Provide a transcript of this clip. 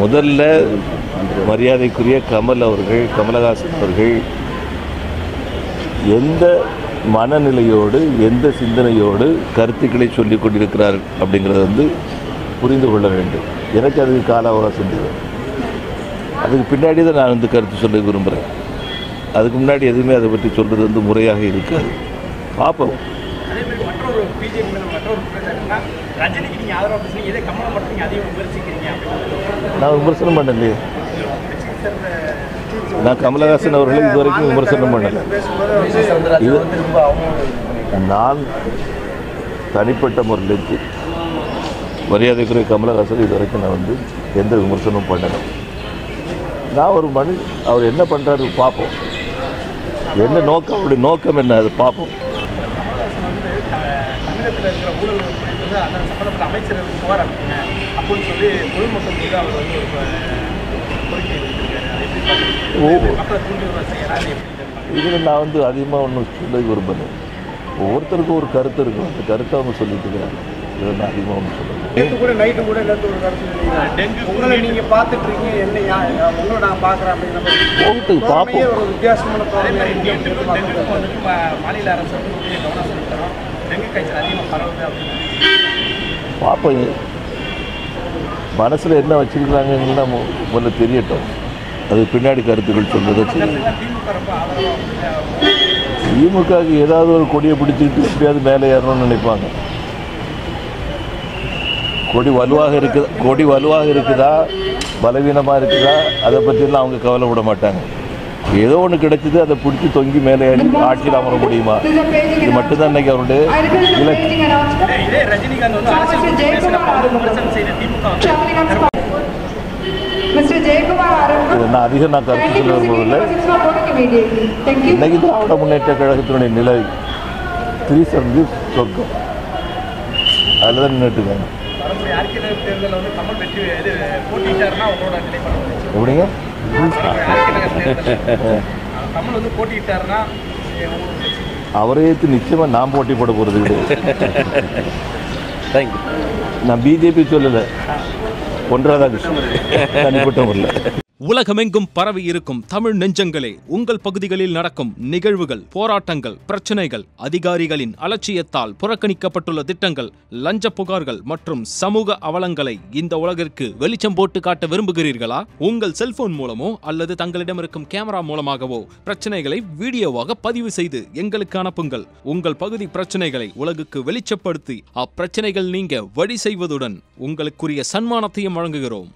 முதல்ல மரியாதைக்குரிய கமலஹாசன் அவர்கள் எந்த மனநிலையோடு எந்த சிந்தனையோடு கருத்துக்களை சொல்லிக் கொண்டிருக்கிறார் அப்படிங்கிறத புரிந்து கொள்ள வேண்டும். எனக்கு அதுக்கு கால அவகாசம் இல்லை. அதுக்கு பின்னாடி தான் நான் கருத்து சொல்ல விரும்புகிறேன். அதுக்கு முன்னாடி எதுவுமே அதை பற்றி சொல்கிறது முறையாக இருக்காது. பார்ப்போம். நான் விமர்சனம் பண்ணலையே. நான் கமலஹாசன் அவர்களை இதுவரைக்கும் விமர்சனம் பண்ணலை. நான் தனிப்பட்ட முறையில் மரியாதைக்குரிய கமலஹாசன் இதுவரைக்கும் நான் எந்த விமர்சனமும் பண்ணலை. நான் ஒரு அவர் என்ன பண்ணுறாரு பார்ப்போம். என்ன நோக்கம், அவருடைய நோக்கம் என்ன, அது பார்ப்போம். இதில் நான் அதிகமாக ஒன்றும் சொல்ல விரும்பலை. ஒவ்வொருத்தருக்கும் ஒரு கருத்து இருக்கும். அந்த கருத்தை அவங்க சொல்லிட்டு இருக்கிறாங்க. இதில் நான் அதிகமாக ஒன்றும் சொல்லுவேன். நேற்று கூட நைட்டு கூட நேற்று ஒரு கருத்து உங்களை நீங்கள் பார்த்துட்டு இருக்கீங்க, என்ன உங்களை நான் பார்க்குறேன் அப்படிங்கிற பார்ப்போம். ஒரு வித்தியாசமான மாநில அரசு கவனம் செலுத்துகிறோம். டெங்கு காய்ச்சல் அதிகமாக பரவுது அப்படின்னு பார்ப்போம். மனசில் என்ன வச்சுருக்கிறாங்கன்னு முதல்ல தெரியட்டும். அது பின்னாடி கருத்துக்கள் சொல்றதை திமுகவுக்கு ஏதாவது ஒரு கொடியை பிடிச்சிக்கிட்டு எப்படியாவது மேலே ஏறணும்னு நினைப்பாங்க. கொடி வலுவாக இருக்குதா பலவீனமாக இருக்குதா அதை பற்றிலாம் அவங்க கவலைப்பட மாட்டாங்க. ஏதோ ஒன்று கிடைச்சது, அதை பிடிச்சி தொங்கி மேலே ஏறி ஆட்சியில் அமர முடியுமா, இது மட்டும்தான் இன்னைக்கு அவருடைய இலக்கு. நான் அதிகம் கருத்து சொல்ல விரும்பவில்லை. இன்னைக்கு திராவிட முன்னேற்ற கழகத்தினுடைய நிலை 370 சொர்க்கம், அதில் தான் நின்றுட்டுருக்காங்க. எப்படிங்க அவரே நிச்சயமாக நான் போட்டி போட போகிறது கிடையாது. நான் பிஜேபி சொல்லலை, தனிப்பட்ட முறையில். உலகமெங்கும் பரவி இருக்கும் தமிழ் நெஞ்சங்களே, உங்கள் பகுதிகளில் நடக்கும் நிகழ்வுகள், போராட்டங்கள், பிரச்சனைகள், அதிகாரிகளின் அலட்சியத்தால் புறக்கணிக்கப்பட்டுள்ள திட்டங்கள், லஞ்ச புகார்கள் மற்றும் சமூக அவலங்களை இந்த உலகிற்கு வெளிச்சம் போட்டு காட்ட விரும்புகிறீர்களா? உங்கள் செல்போன் மூலமோ அல்லது தங்களிடம் இருக்கும் கேமரா மூலமாகவோ பிரச்சனைகளை வீடியோவாக பதிவு செய்து எங்களுக்கு அனுப்புங்கள். உங்கள் பகுதி பிரச்சனைகளை உலகுக்கு வெளிச்சப்படுத்தி அப்பிரச்சனைகள் நீங்க வழி செய்வதுடன் உங்களுக்குரிய சன்மானத்தையும் வழங்குகிறோம்.